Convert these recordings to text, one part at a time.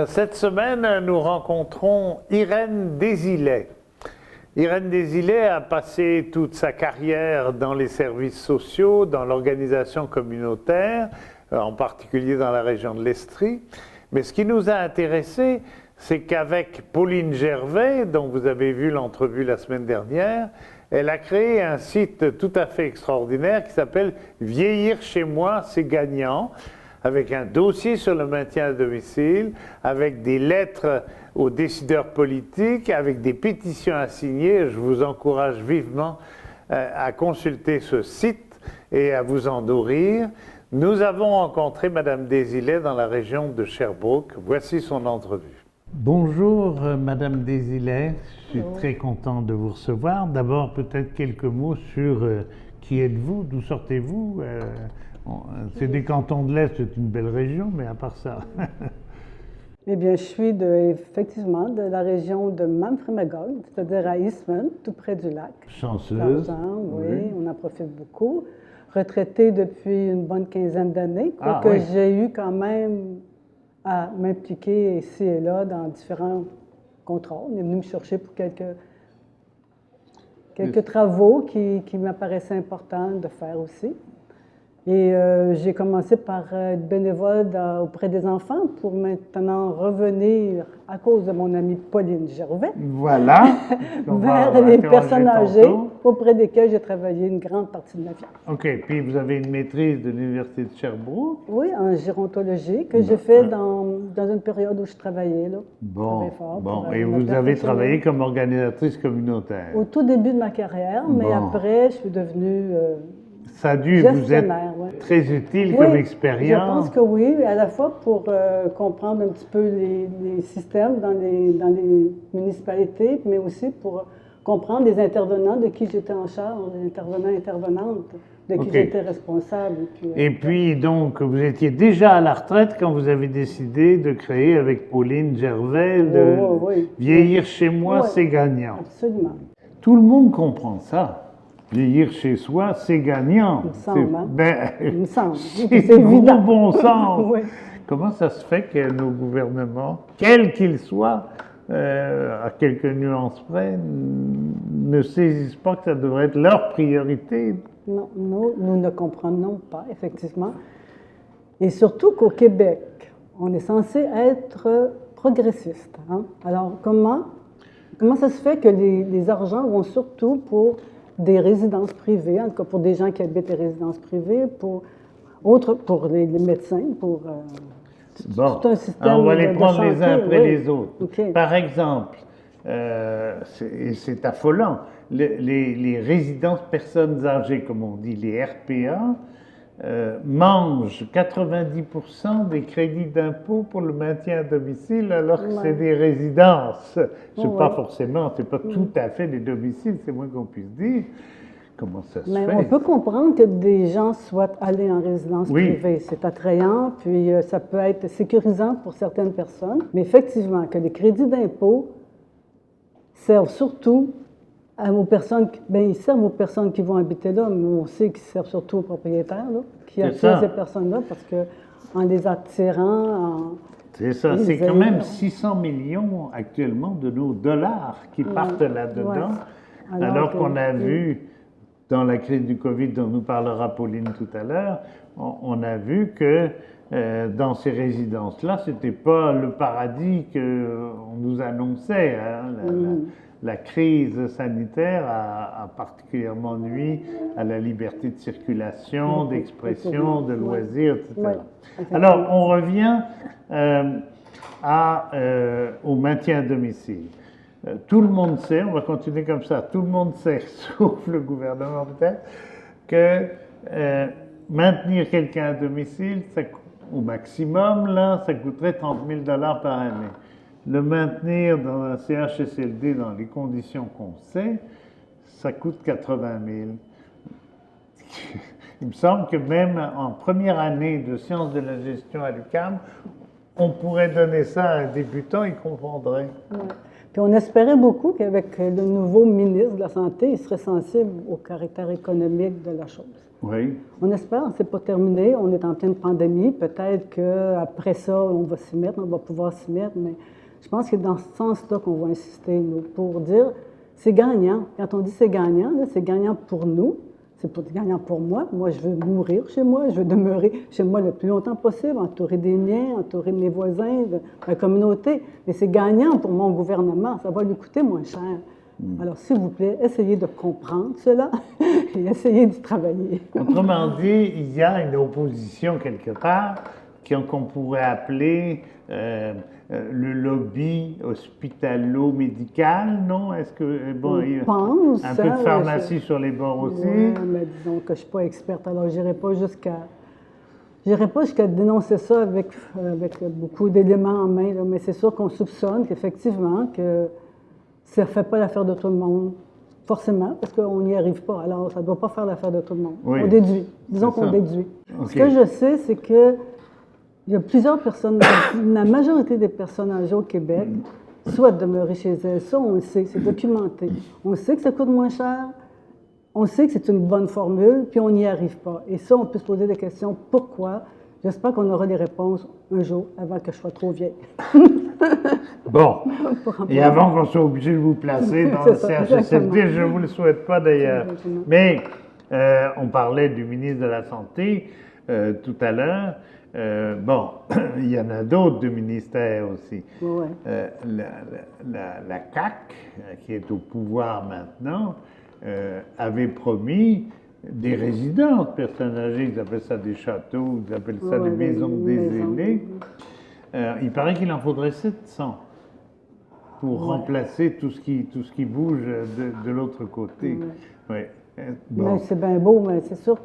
Cette semaine, nous rencontrons Irène Désilet. Irène Désilet a passé toute sa carrière dans les services sociaux, dans l'organisation communautaire, en particulier dans la région de l'Estrie. Mais ce qui nous a intéressés, c'est qu'avec Pauline Gervais, dont vous avez vu l'entrevue la semaine dernière, elle a créé un site tout à fait extraordinaire qui s'appelle « Vieillir chez moi, c'est gagnant », avec un dossier sur le maintien à domicile, avec des lettres aux décideurs politiques, avec des pétitions à signer. Je vous encourage vivement à consulter ce site et à vous en nourrir. Nous avons rencontré Madame Désilet dans la région de Sherbrooke. Voici son entrevue. Bonjour Madame Désilet, je suis très content de vous recevoir. D'abord peut-être quelques mots sur qui êtes-vous, d'où sortez-vous? C'est des cantons de l'Est, c'est une belle région, mais à part ça. Eh bien, je suis effectivement de la région de Memphremagog, c'est-à-dire à Eastman, tout près du lac. Chanceuse. Oui, on en profite beaucoup. Retraitée depuis une bonne quinzaine d'années, oui. J'ai eu quand même à m'impliquer ici et là dans différents contrats. On est venu me chercher pour quelques travaux qui m'apparaissaient importants de faire aussi. Et j'ai commencé par être bénévole auprès des enfants pour maintenant revenir, à cause de mon amie Pauline Gervais, voilà, vers les personnes âgées auprès desquelles j'ai travaillé une grande partie de ma vie. OK. Puis vous avez une maîtrise de l'Université de Sherbrooke? Oui, en gérontologie, que j'ai fait dans une période où je travaillais. Là. Bon. Et vous avez travaillé comme organisatrice communautaire? Au tout début de ma carrière, mais après, je suis devenue... Ça a dû vous être très utile comme expérience. Je pense que oui, à la fois pour comprendre un petit peu les systèmes dans les municipalités, mais aussi pour comprendre les intervenants de qui j'étais en charge, les intervenants et intervenantes, de qui j'étais responsable. Et puis, donc, vous étiez déjà à la retraite quand vous avez décidé de créer avec Pauline Gervais Vieillir chez moi, c'est gagnant. Absolument. Tout le monde comprend ça. Vieillir chez soi, c'est gagnant. Il me semble, il me semble. C'est évident. Bon sens. Oui. Comment ça se fait que nos gouvernements, quels qu'ils soient, à quelques nuances près, ne saisissent pas que ça devrait être leur priorité? Non, nous ne comprenons pas, effectivement. Et surtout qu'au Québec, on est censé être progressiste. Hein? Alors, comment ça se fait que les argents vont surtout pour des résidences privées, en tout cas pour des gens qui habitent les résidences privées, pour les médecins, pour tout un système on va les prendre santé, les uns après les autres. Okay. Par exemple, c'est affolant, les résidences personnes âgées, comme on dit, les RPA, mangent 90% des crédits d'impôt pour le maintien à domicile, alors que c'est des résidences. C'est pas forcément, c'est pas tout à fait des domiciles, c'est moins qu'on puisse dire. Comment ça se fait? On peut comprendre que des gens souhaitent aller en résidence privée. C'est attrayant, puis ça peut être sécurisant pour certaines personnes. Mais effectivement, que les crédits d'impôt servent surtout aux personnes, ils servent aux personnes qui vont habiter là, mais on sait qu'ils servent surtout aux propriétaires, là, qui attirent ces personnes-là, parce qu'en les attirant... C'est ça, c'est quand même 600 millions actuellement de nos dollars qui partent là-dedans, alors qu'on a vu, dans la crise du Covid dont nous parlera Pauline tout à l'heure, on a vu que dans ces résidences-là, c'était pas le paradis qu'on nous annonçait, hein, la crise sanitaire a particulièrement nui à la liberté de circulation, d'expression, de loisirs, etc. Alors, on revient au maintien à domicile. Tout le monde sait, on va continuer comme ça, tout le monde sait, sauf le gouvernement peut-être, que maintenir quelqu'un à domicile, au maximum, là, ça coûterait 30 000 $ par année. Le maintenir dans un CHSLD dans les conditions qu'on sait, ça coûte 80 000. Il me semble que même en première année de sciences de la gestion à l'UQAM, on pourrait donner ça à un débutant, il comprendrait. Ouais. Puis on espérait beaucoup qu'avec le nouveau ministre de la Santé, il serait sensible au caractère économique de la chose. Oui. On espère, c'est pas terminé, on est en pleine pandémie, peut-être qu'après ça, on va s'y mettre, on va pouvoir s'y mettre, mais je pense que c'est dans ce sens-là qu'on va insister, nous, pour dire, c'est gagnant. Quand on dit c'est gagnant, là, c'est gagnant pour nous, c'est gagnant pour moi. Moi, je veux mourir chez moi, je veux demeurer chez moi le plus longtemps possible, entouré des miens, entouré de mes voisins, de la communauté, mais c'est gagnant pour mon gouvernement, ça va lui coûter moins cher. Alors, s'il vous plaît, essayez de comprendre cela et essayez d'y travailler. Autrement dit, il y a une opposition quelque part qu'on pourrait appeler le lobby hospitalo-médical, non? Est-ce que, bon, il y a un peu de pharmacie sur les bords aussi? Oui, mais disons que je ne suis pas experte, alors je n'irai pas jusqu'à dénoncer ça avec beaucoup d'éléments en main, là, mais c'est sûr qu'on soupçonne qu'effectivement, que ça ne fait pas l'affaire de tout le monde, forcément, parce qu'on n'y arrive pas. Alors, ça ne doit pas faire l'affaire de tout le monde. Oui, on déduit. Disons qu'on déduit. Okay. Ce que je sais, c'est qu'il y a plusieurs personnes, la majorité des personnes âgées au Québec souhaitent demeurer chez elles. Ça, on le sait, c'est documenté. On sait que ça coûte moins cher, on sait que c'est une bonne formule, puis on n'y arrive pas. Et ça, on peut se poser des questions. Pourquoi? J'espère qu'on aura des réponses un jour avant que je sois trop vieille. Bon. Et avant qu'on soit obligé de vous placer dans le CHSLD, je ne vous le souhaite pas d'ailleurs. Mais on parlait du ministre de la Santé tout à l'heure. Bon, il y en a d'autres de ministères aussi. Ouais. La CAQ, qui est au pouvoir maintenant, avait promis des résidences personnes âgées, ils appellent ça des châteaux, ils appellent ça des maisons des aînés. Il paraît qu'il en faudrait 700 pour remplacer tout ce qui bouge de l'autre côté. Ouais. Bon. Mais c'est bien beau, mais c'est sûr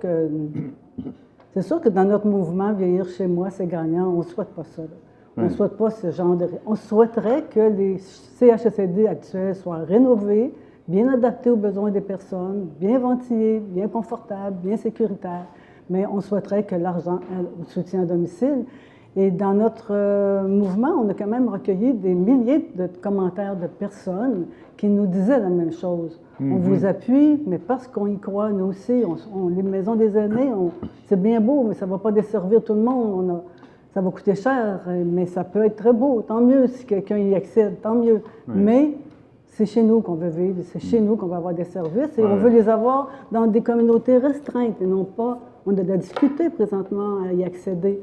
que dans notre mouvement Vieillir chez moi, c'est gagnant. On ne souhaite pas ça. On ne souhaite pas ce genre de... On souhaiterait que les CHSLD actuels soient rénovés, bien adaptés aux besoins des personnes, bien ventilés, bien confortables, bien sécuritaires. Mais on souhaiterait que l'argent aille au soutien à domicile. Et dans notre mouvement, on a quand même recueilli des milliers de commentaires de personnes qui nous disaient la même chose. On vous appuie, mais parce qu'on y croit, nous aussi, les maisons des aînés, c'est bien beau, mais ça ne va pas desservir tout le monde. Ça va coûter cher, mais ça peut être très beau. Tant mieux si quelqu'un y accède, tant mieux. Mais c'est chez nous qu'on veut vivre, c'est chez nous qu'on va avoir des services et on veut les avoir dans des communautés restreintes et non pas, on a de la difficulté présentement à y accéder.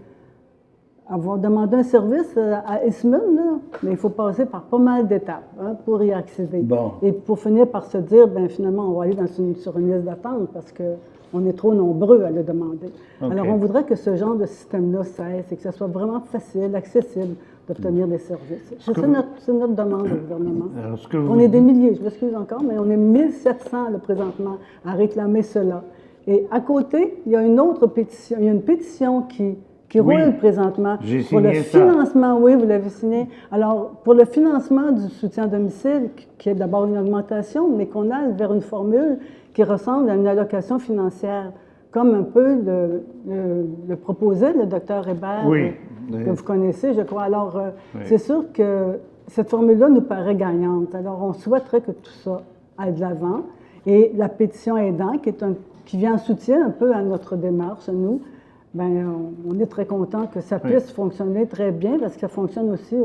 Avoir demandé un service à Eastman, là, mais il faut passer par pas mal d'étapes pour y accéder. Bon. Et pour finir par se dire, bien finalement, on va aller sur une liste d'attente parce qu'on est trop nombreux à le demander. Okay. Alors, on voudrait que ce genre de système-là cesse et que ce soit vraiment facile, accessible d'obtenir des services. C'est notre demande au gouvernement. On est des milliers, je m'excuse encore, mais on est 1700 là, présentement à réclamer cela. Et à côté, il y a une autre pétition, il y a une pétition qui roule présentement pour le financement. Oui, vous l'avez signé. Alors, pour le financement du soutien à domicile, qui est d'abord une augmentation, mais qu'on aille vers une formule qui ressemble à une allocation financière, comme un peu le proposait le docteur Hébert, que vous connaissez, je crois. Alors, c'est sûr que cette formule-là nous paraît gagnante. Alors, on souhaiterait que tout ça aille de l'avant. Et la pétition aidant, qui vient en soutien un peu à notre démarche, à nous, bien, on est très content que ça puisse fonctionner très bien parce que ça fonctionne aussi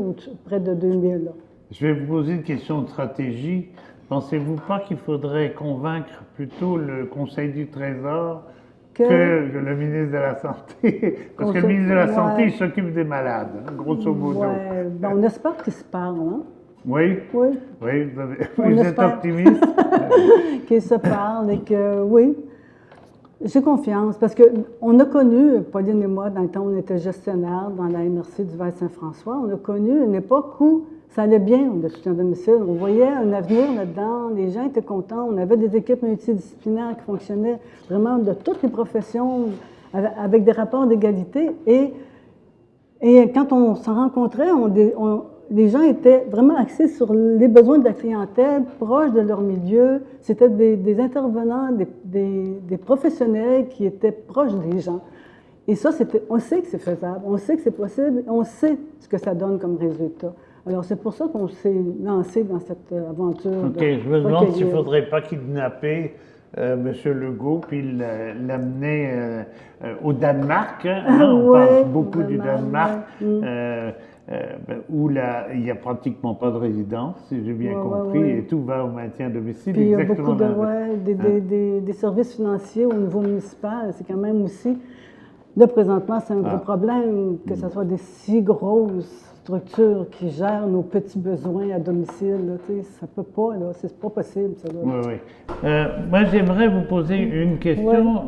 près de 2000. Là. Je vais vous poser une question de stratégie. Pensez-vous pas qu'il faudrait convaincre plutôt le Conseil du Trésor que le ministre de la Santé? Parce que le ministre de la Santé, il s'occupe des malades, grosso modo. Ouais. Ben, on espère qu'ils se parlent. Hein? Oui? Oui. Oui, vous êtes optimiste? Qu'ils se parlent et que, oui. J'ai confiance parce qu'on a connu, Pauline et moi, dans le temps où on était gestionnaire dans la MRC du Val-Saint-François, on a connu une époque où ça allait bien, le soutien à domicile. On voyait un avenir là-dedans, les gens étaient contents, on avait des équipes multidisciplinaires qui fonctionnaient vraiment de toutes les professions avec des rapports d'égalité. Et quand on s'en rencontrait, les gens étaient vraiment axés sur les besoins de la clientèle, proches de leur milieu. C'était des intervenants, des professionnels qui étaient proches des gens. Et ça, on sait que c'est faisable, on sait que c'est possible, on sait ce que ça donne comme résultat. Alors, c'est pour ça qu'on s'est lancé dans cette aventure. OK, je me demande s'il ne recueillir. faudrait pas kidnapper M. Legault puis l'amener au Danemark. Hein, on Ouais, parle beaucoup du vraiment, Danemark, ouais. où là, il n'y a pratiquement pas de résidence, si j'ai bien Ouais, compris, ouais. et tout va au maintien à domicile. Puis il y a Exactement beaucoup de, l'inverse. ouais, Hein? des services financiers au niveau municipal. C'est quand même aussi, là présentement, c'est un gros problème que ce soit des si grosses structures qui gèrent nos petits besoins à domicile. Là, tu sais, ça peut pas, là, c'est pas possible. Ça, là. Oui, oui. Moi, j'aimerais vous poser une question.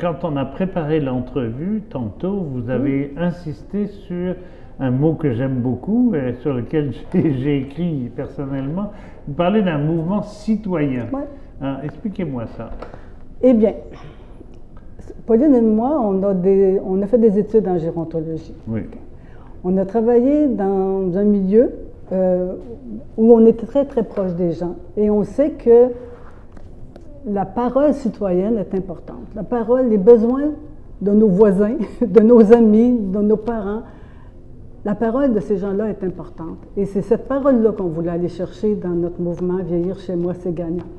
Quand on a préparé l'entrevue, tantôt, vous avez insisté sur un mot que j'aime beaucoup, et sur lequel j'ai écrit personnellement. Vous parlez d'un mouvement citoyen. Ouais. Hein, expliquez-moi ça. Eh bien, Pauline et moi, on a fait des études en gérontologie. Oui. On a travaillé dans un milieu où on était très, très proche des gens. Et on sait que la parole citoyenne est importante. La parole, les besoins de nos voisins, de nos amis, de nos parents, la parole de ces gens-là est importante. Et c'est cette parole-là qu'on voulait aller chercher dans notre mouvement « Vieillir chez moi, c'est gagnant ».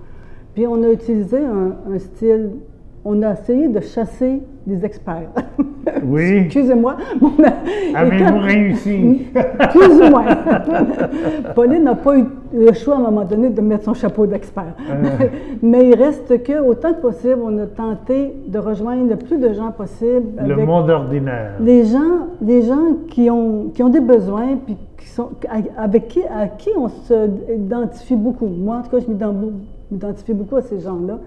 Puis on a utilisé un style, on a essayé de chasser des experts. Oui. Excusez-moi. Avez-vous réussi? Plus ou moins. Pauline n'a pas eu le choix à un moment donné de mettre son chapeau d'expert. Mais il reste que, autant que possible, on a tenté de rejoindre le plus de gens possible. Le monde ordinaire. Les gens qui ont des besoins, puis à qui on s'identifie beaucoup. Moi, en tout cas, je m'identifie beaucoup à ces gens-là.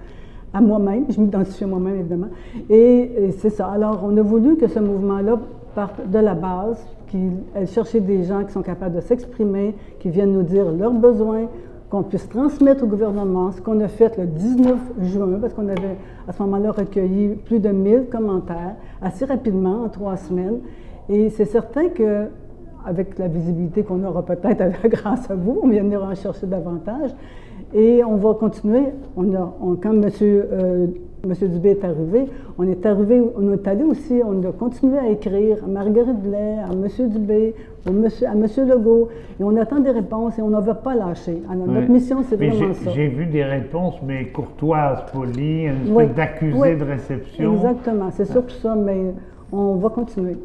À moi-même, je m'identifie à moi-même, évidemment. Et c'est ça. Alors, on a voulu que ce mouvement-là parte de la base, qu'elle cherchait des gens qui sont capables de s'exprimer, qui viennent nous dire leurs besoins, qu'on puisse transmettre au gouvernement, ce qu'on a fait le 19 juin, parce qu'on avait à ce moment-là recueilli plus de 1000 commentaires assez rapidement, en 3 semaines. Et c'est certain que, avec la visibilité qu'on aura peut-être grâce à vous, on viendra en chercher davantage. Et on va continuer. Quand M. Dubé est arrivé, on est allé aussi, on a continué à écrire à Marguerite Blais, à M. Dubé, à M. Legault, et on attend des réponses et on ne va pas lâcher. Alors, notre mission, c'est vraiment ça. J'ai vu des réponses, mais courtoises, polies, une espèce d'accusé de réception. Exactement, c'est surtout ça, mais on va continuer.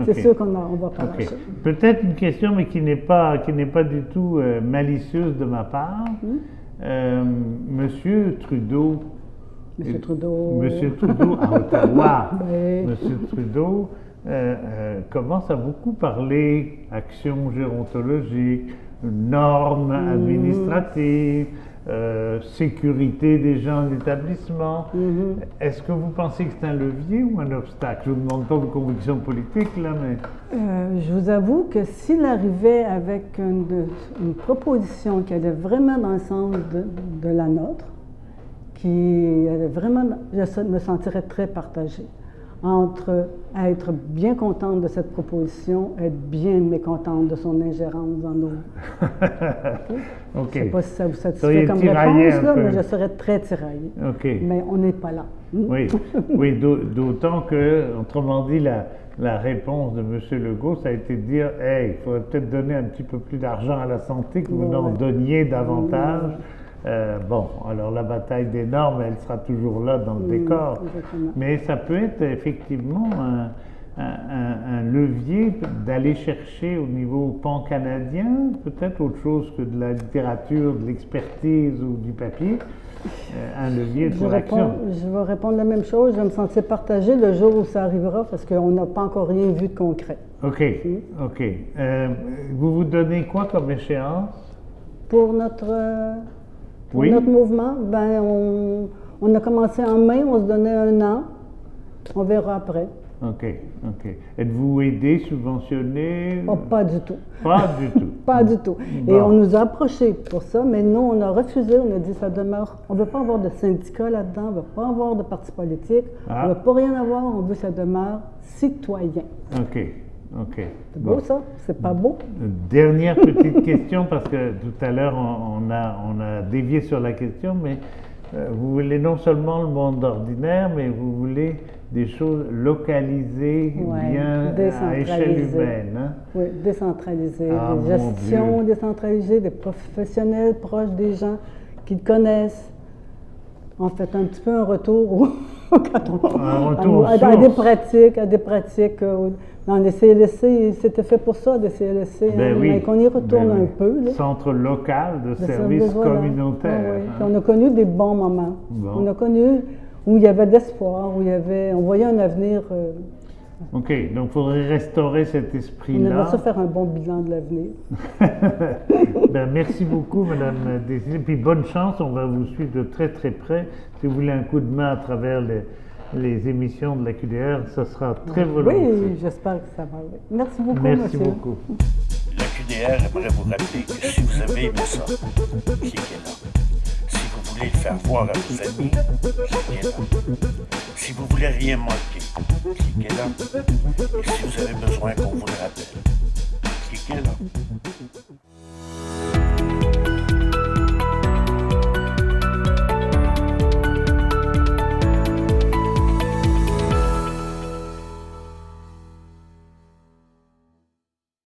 C'est sûr qu'on va pas lâcher. Peut-être une question, mais qui n'est pas du tout malicieuse de ma part. Monsieur Trudeau. Monsieur Trudeau. Monsieur Trudeau à Ottawa. Oui. Monsieur Trudeau commence à beaucoup parler action gérontologique, normes administratives, sécurité des gens de l'établissement. Est-ce que vous pensez que c'est un levier ou un obstacle? Je ne vous demande pas vos convictions politiques, là, mais... Je vous avoue que s'il arrivait avec une proposition qui allait vraiment dans le sens de la nôtre, qui allait vraiment... Je me sentirais très partagée entre être bien contente de cette proposition, être bien mécontente de son ingérence dans nos... Je ne sais pas si ça vous satisfait comme réponse, là, mais je serais très tiraillée. Mais on n'est pas là. Oui, d'autant que, autrement dit, la réponse de M. Legault, ça a été de dire « Hey, il faudrait peut-être donner un petit peu plus d'argent à la santé, que vous n'en donniez davantage. » Bon, alors la bataille des normes, elle sera toujours là dans le décor. Exactement. Mais ça peut être effectivement un levier d'aller chercher au niveau pan-canadien, peut-être autre chose que de la littérature, de l'expertise ou du papier, un levier pour l'action. Je vais répondre la même chose. Je vais me sentir partagée le jour où ça arrivera parce qu'on n'a pas encore rien vu de concret. OK. Vous vous donnez quoi comme échéance? Pour notre mouvement, ben on a commencé en mai, on se donnait 1 an. On verra après. OK. Êtes-vous aidé, subventionné? Oh, pas du tout. Pas du tout. Pas du tout. Bon. Et on nous a approchés pour ça, mais nous, on a refusé. On a dit ça demeure. On ne veut pas avoir de syndicat là-dedans, on ne veut pas avoir de parti politique, on ne veut pas rien avoir, on veut que ça demeure citoyen. OK. C'est beau ça? C'est pas beau? Dernière petite question, parce que tout à l'heure, on a dévié sur la question, mais vous voulez non seulement le monde ordinaire, mais vous voulez des choses localisées, Ouais, bien à échelle humaine. Hein? Oui, décentralisées, Ah, des mon gestions Dieu. décentralisées, des professionnels proches des gens qui le connaissent. En fait, un petit peu un retour Un retour aux à des pratiques. Dans les CLSC, c'était fait pour ça, des CLSC, Ben oui, mais qu'on y retourne ben oui. un peu. Là. Centre local de De services voilà. communautaires. Ah oui. Hein? Puis on a connu des bons moments. Bon. On a connu où il y avait de l'espoir, on voyait un avenir. OK, donc il faudrait restaurer cet On esprit-là. aimerait ça faire un bon bilan de l'avenir. Ben, merci beaucoup, Madame Desilets. Puis bonne chance, on va vous suivre de très très près. Si vous voulez un coup de main à travers les émissions de la QDR, ça sera très volontiers. Oui, j'espère que ça va. Merci beaucoup, Merci monsieur. beaucoup. La QDR aimerait vous rappeler que si vous avez aimé ça, cliquez là. Si vous voulez le faire voir à vos amis, cliquez là. Si vous voulez rien manquer, cliquez là. Et si vous avez besoin qu'on vous le rappelle, cliquez là.